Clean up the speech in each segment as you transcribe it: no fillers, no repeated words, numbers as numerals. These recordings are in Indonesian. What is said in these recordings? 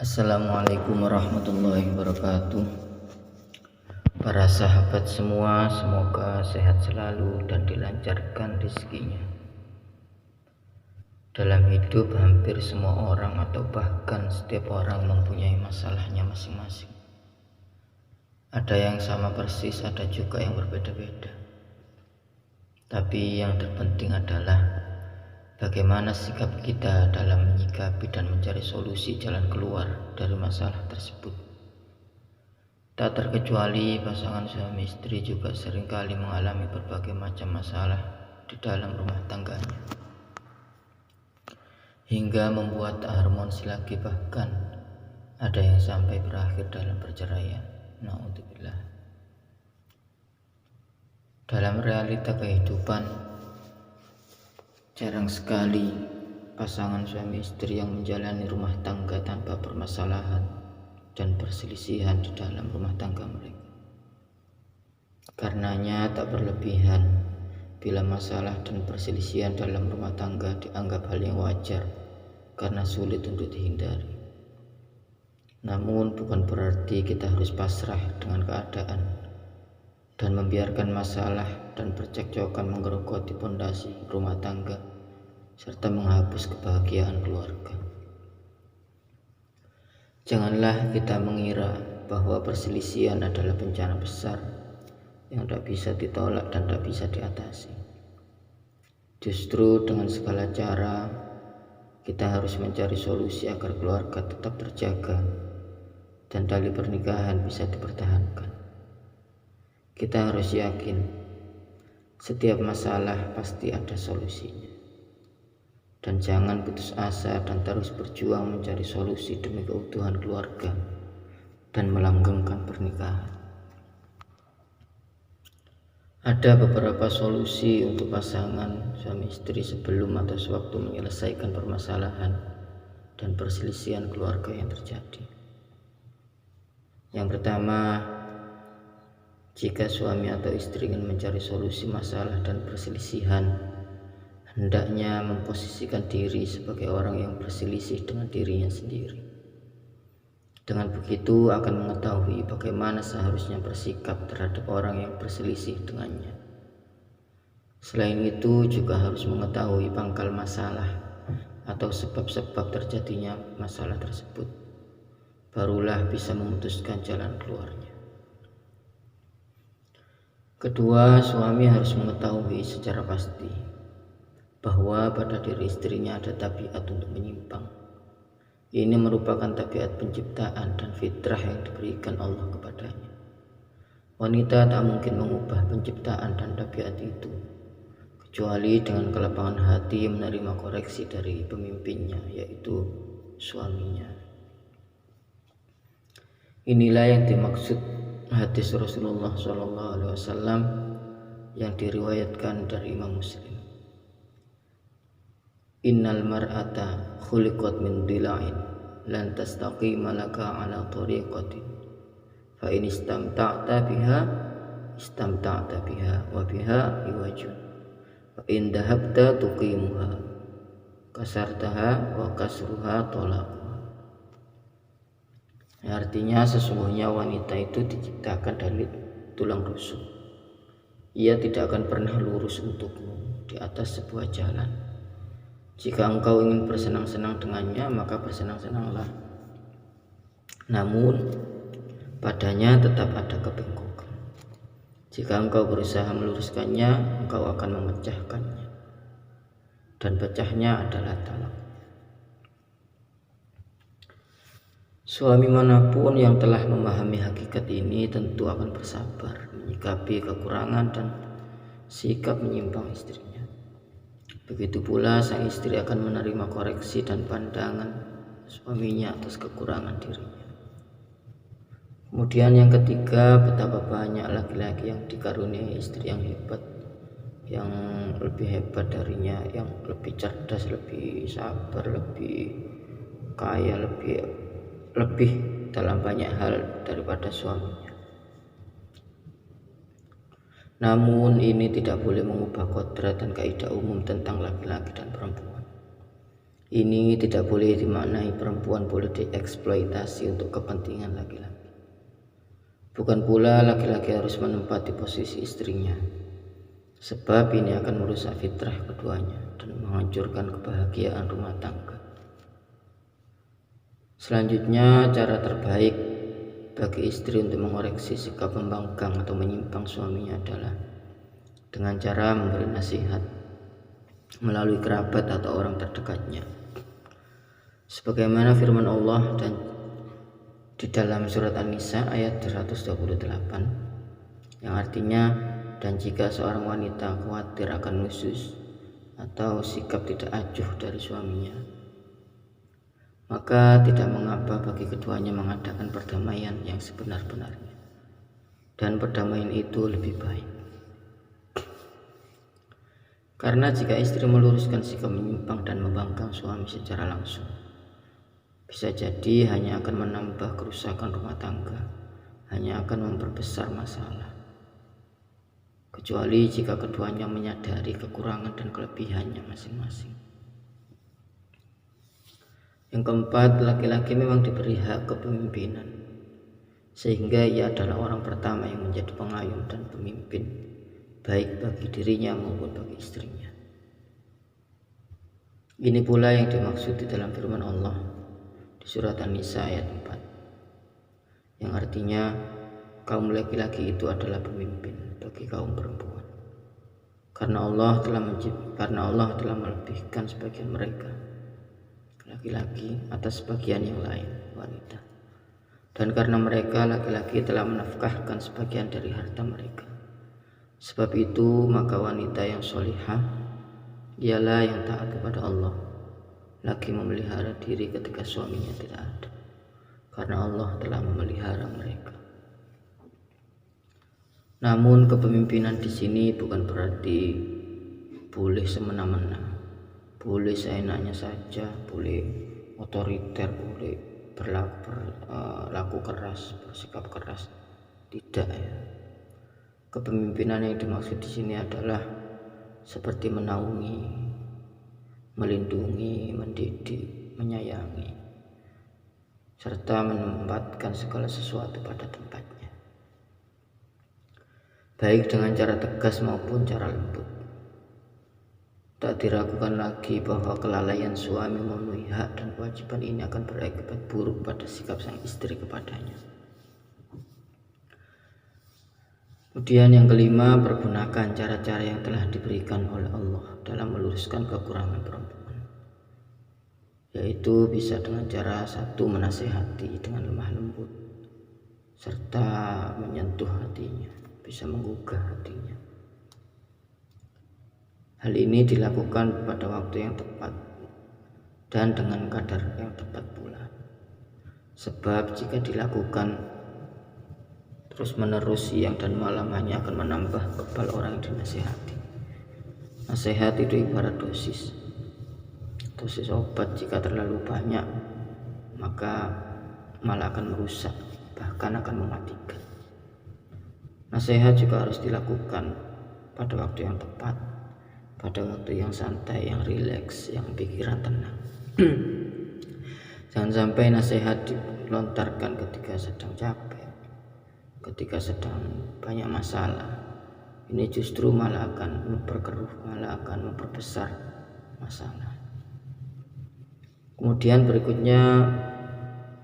Assalamualaikum warahmatullahi wabarakatuh. Para sahabat semua, semoga sehat selalu dan dilancarkan rezekinya. Dalam hidup hampir semua orang atau bahkan setiap orang mempunyai masalahnya masing-masing. Ada yang sama persis, ada juga yang berbeda-beda. Tapi yang terpenting adalah bagaimana sikap kita dalam menyikapi dan mencari solusi jalan keluar dari masalah tersebut. Tak terkecuali pasangan suami istri juga seringkali mengalami berbagai macam masalah di dalam rumah tangganya, hingga membuat tak harmonis lagi, bahkan ada yang sampai berakhir dalam perceraian. Na'udzubillah. Dalam realita kehidupan, jarang sekali pasangan suami istri yang menjalani rumah tangga tanpa permasalahan dan perselisihan di dalam rumah tangga mereka. Karenanya tak berlebihan bila masalah dan perselisihan dalam rumah tangga dianggap hal yang wajar karena sulit untuk dihindari. Namun bukan berarti kita harus pasrah dengan keadaan dan membiarkan masalah dan percekcokan menggerogoti pondasi rumah tangga serta menghapus kebahagiaan keluarga. Janganlah kita mengira bahwa perselisihan adalah bencana besar yang tak bisa ditolak dan tak bisa diatasi. Justru dengan segala cara kita harus mencari solusi agar keluarga tetap terjaga dan tali pernikahan bisa dipertahankan. Kita harus yakin setiap masalah pasti ada solusinya. Dan jangan putus asa dan terus berjuang mencari solusi demi keutuhan keluarga dan melanggengkan pernikahan. Ada beberapa solusi untuk pasangan suami istri sebelum atau sewaktu menyelesaikan permasalahan dan perselisihan keluarga yang terjadi. Yang pertama, jika suami atau istri ingin mencari solusi masalah dan perselisihan, hendaknya memposisikan diri sebagai orang yang berselisih dengan dirinya sendiri. Dengan begitu akan mengetahui bagaimana seharusnya bersikap terhadap orang yang berselisih dengannya. Selain itu juga harus mengetahui pangkal masalah atau sebab-sebab terjadinya masalah tersebut. Barulah bisa memutuskan jalan keluarnya. Kedua, suami harus mengetahui secara pasti bahwa pada diri istrinya ada tabiat untuk menyimpang. Ini merupakan tabiat penciptaan dan fitrah yang diberikan Allah kepadanya. Wanita tak mungkin mengubah penciptaan dan tabiat itu, kecuali dengan kelapangan hati menerima koreksi dari pemimpinnya, yaitu suaminya. Inilah yang dimaksud hadis Rasulullah SAW yang diriwayatkan dari Imam Muslim. Innal mar'ata khuliqat min dila'in lan tastaqima laka ala tariqatin fa in istamta'ta biha wa biha iwajun wa in dhahabta tuqimuha kasartaha wa kasruha talaquha. Artinya sesungguhnya wanita itu diciptakan dari tulang rusuk. Ia tidak akan pernah lurus untukmu di atas sebuah jalan. Jika engkau ingin bersenang-senang dengannya, maka bersenang-senanglah. Namun, padanya tetap ada kebengkokan. Jika engkau berusaha meluruskannya, engkau akan memecahkannya. Dan pecahnya adalah talak. Suami manapun yang telah memahami hakikat ini tentu akan bersabar menyikapi kekurangan dan sikap menyimpang istrinya. Begitu pula sang istri akan menerima koreksi dan pandangan suaminya atas kekurangan dirinya. Kemudian yang ketiga, betapa banyak laki-laki yang dikaruniai istri yang hebat, yang lebih hebat darinya, yang lebih cerdas, lebih sabar, lebih kaya, lebih dalam banyak hal daripada suaminya. Namun ini tidak boleh mengubah kodrat dan kaidah umum tentang laki-laki dan perempuan, Ini tidak boleh dimaknai perempuan boleh dieksploitasi untuk kepentingan laki-laki. Bukan pula laki-laki harus menempati posisi istrinya, sebab ini akan merusak fitrah keduanya dan menghancurkan kebahagiaan rumah tangga. Selanjutnya, cara terbaik bagi istri untuk mengoreksi sikap membangkang atau menyimpang suaminya adalah dengan cara memberi nasihat melalui kerabat atau orang terdekatnya. Sebagaimana firman Allah dan di dalam surat An-Nisa ayat 128 yang artinya, dan jika seorang wanita khawatir akan nusyuz atau sikap tidak acuh dari suaminya, maka tidak mengapa bagi keduanya mengadakan perdamaian yang sebenar-benarnya, dan perdamaian itu lebih baik. Karena jika istri meluruskan sikap menyimpang dan membangkang suami secara langsung, bisa jadi hanya akan menambah kerusakan rumah tangga, hanya akan memperbesar masalah. Kecuali jika keduanya menyadari kekurangan dan kelebihannya masing-masing. Yang keempat, laki-laki memang diberi hak kepemimpinan, sehingga ia adalah orang pertama yang menjadi pengayom dan pemimpin, baik bagi dirinya maupun bagi istrinya. Ini pula yang dimaksud di dalam firman Allah di surat An-Nisa ayat 4, yang artinya kaum laki-laki itu adalah pemimpin bagi kaum perempuan, karena Allah telah melebihkan sebagian mereka laki-laki atas sebagian yang lain wanita, dan karena mereka laki-laki telah menafkahkan sebagian dari harta mereka. Sebab itu maka wanita yang sholihah ialah yang taat kepada Allah, lagi memelihara diri ketika suaminya tidak ada, karena Allah telah memelihara mereka. Namun kepemimpinan di sini bukan berarti boleh semena-mena, boleh seenaknya saja, boleh otoriter, boleh berlaku keras, bersikap keras. Tidak ya. Kepemimpinan yang dimaksud di sini adalah seperti menaungi, melindungi, mendidik, menyayangi, serta menempatkan segala sesuatu pada tempatnya, baik dengan cara tegas maupun cara lembut. Tak diragukan lagi bahwa kelalaian suami memenuhi hak dan kewajiban ini akan berakibat buruk pada sikap sang istri kepadanya. Kemudian yang kelima, pergunakan cara-cara yang telah diberikan oleh Allah dalam meluruskan kekurangan perempuan, yaitu bisa dengan cara satu, menasehati dengan lemah lembut serta menyentuh hatinya, bisa menggugah hatinya. Hal ini dilakukan pada waktu yang tepat dan dengan kadar yang tepat pula. Sebab jika dilakukan terus-menerus siang dan malam hanya akan menambah kebal orang yang dinasihati. Nasihat itu ibarat dosis obat, jika terlalu banyak maka malah akan merusak, bahkan akan mematikan. Nasihat juga harus dilakukan pada waktu yang tepat, pada waktu yang santai, yang rileks, yang pikiran tenang. Jangan sampai nasihat dilontarkan ketika sedang capek, ketika sedang banyak masalah. Ini justru malah akan memperkeruh, malah akan memperbesar masalah. Kemudian berikutnya,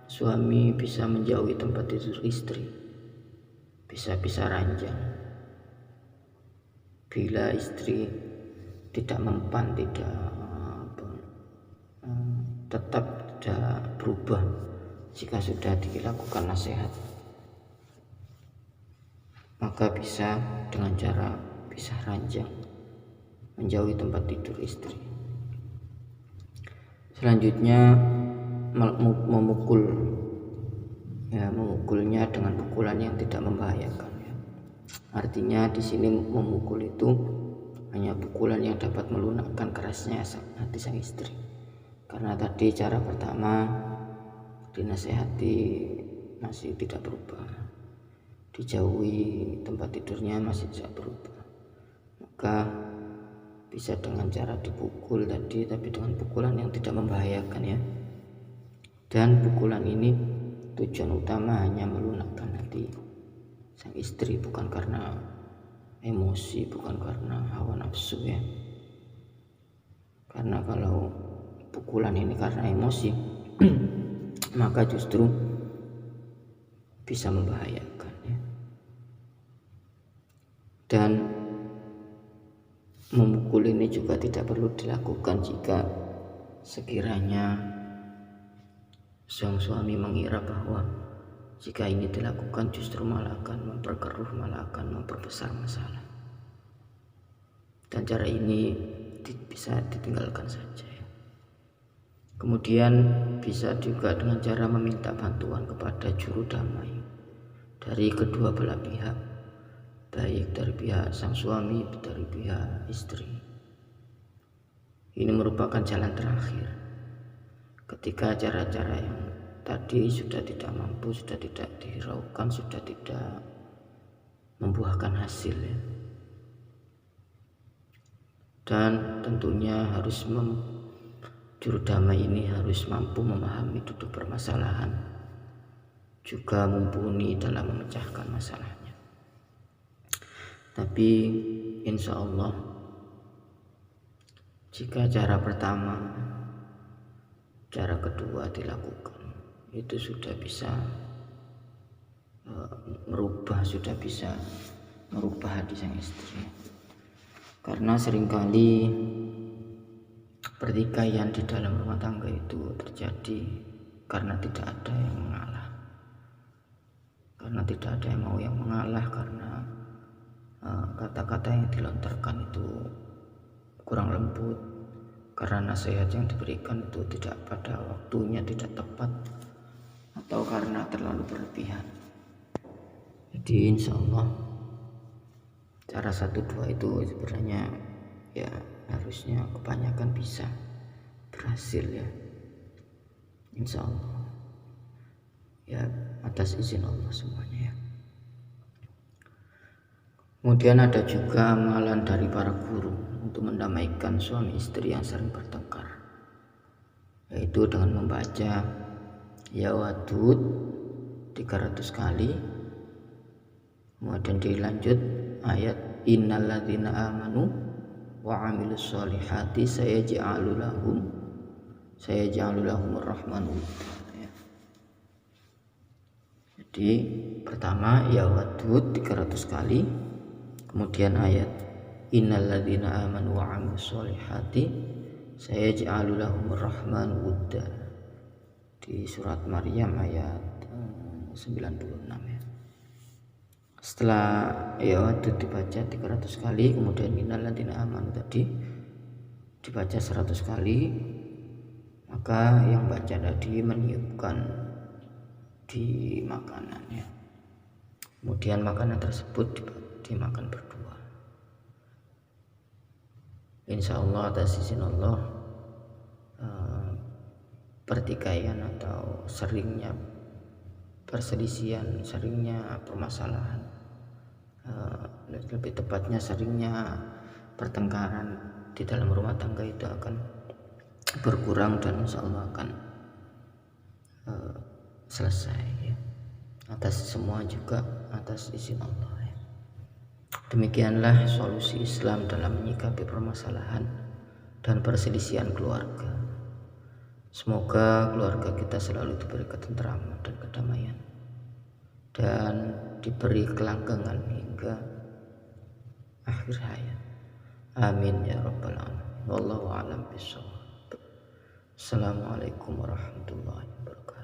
suami bisa menjauhi tempat tidur istri, bisa ranjang. Bila istri tidak mempan, tetap tidak berubah jika sudah dilakukan nasihat, maka bisa dengan cara pisah ranjang, menjauhi tempat tidur istri. Selanjutnya, memukulnya dengan pukulan yang tidak membahayakan. Artinya di sini memukul itu hanya pukulan yang dapat melunakkan kerasnya hati sang istri. Karena tadi cara pertama dinasehati masih tidak berubah, dijauhi tempat tidurnya masih tidak berubah, maka Bisa dengan cara dipukul tadi, tapi dengan pukulan yang tidak membahayakan ya. Dan pukulan ini tujuan utama hanya melunakkan hati sang istri, bukan karena emosi, bukan karena hawa nafsu ya. Karena kalau pukulan ini karena emosi maka justru bisa membahayakan ya. Dan memukul ini juga tidak perlu dilakukan jika sekiranya sang suami mengira bahwa jika ini dilakukan justru malah akan memperkeruh, malah akan memperbesar masalah. Dan cara ini bisa ditinggalkan saja ya. Kemudian bisa juga dengan cara meminta bantuan kepada juru damai dari kedua belah pihak, baik dari pihak sang suami, dari pihak istri. Ini merupakan jalan terakhir ketika cara-cara yang tadi sudah tidak mampu, sudah tidak dihiraukan, sudah tidak membuahkan hasil ya. Dan tentunya juru damai ini harus mampu memahami duduk permasalahan, juga mumpuni dalam memecahkan masalahnya. Tapi insya Allah jika cara pertama, cara kedua dilakukan, itu sudah bisa sudah bisa merubah hati sang istri. Karena seringkali pertikaian di dalam rumah tangga itu terjadi karena tidak ada yang mengalah, karena tidak ada yang mau yang mengalah, karena kata-kata yang dilontarkan itu kurang lembut, karena nasihat yang diberikan itu tidak pada waktunya, tidak tepat, atau karena terlalu berlebihan. Jadi insya Allah cara 1-2 itu sebenarnya ya harusnya kebanyakan bisa berhasil ya, insya Allah ya, atas izin Allah semuanya ya. Kemudian ada juga amalan dari para guru untuk mendamaikan suami istri yang sering bertengkar, yaitu dengan membaca ya wadud 300 kali, kemudian dilanjut ayat innalladzina amanu wa amilus solihati sayaj'alu lahumur rahmanu ya. Jadi pertama ya wadud 300 kali, kemudian ayat innalladzina amanu wa amilus solihati sayaj'alu lahumur rahmanu wudda di surat Maryam ayat 96 ya. Setelah ya wadud dibaca 300 kali, kemudian innalladzina amanu tadi dibaca 100 kali, maka yang baca tadi meniupkan di makanannya, kemudian makanan tersebut dimakan berdua. Insya Allah atas izin Allah pertikaian atau seringnya perselisihan, seringnya permasalahan, lebih tepatnya seringnya pertengkaran di dalam rumah tangga itu akan berkurang dan insya Allah akan selesai ya. Atas semua juga atas izin Allah ya. Demikianlah solusi Islam dalam menyikapi permasalahan dan perselisihan keluarga. Semoga keluarga kita selalu diberi ketentraman dan kedamaian dan diberi kelanggengan hingga akhir hayat. Amin ya rabbal alamin. Wallahu a'lam bishawab. Assalamualaikum warahmatullahi wabarakatuh.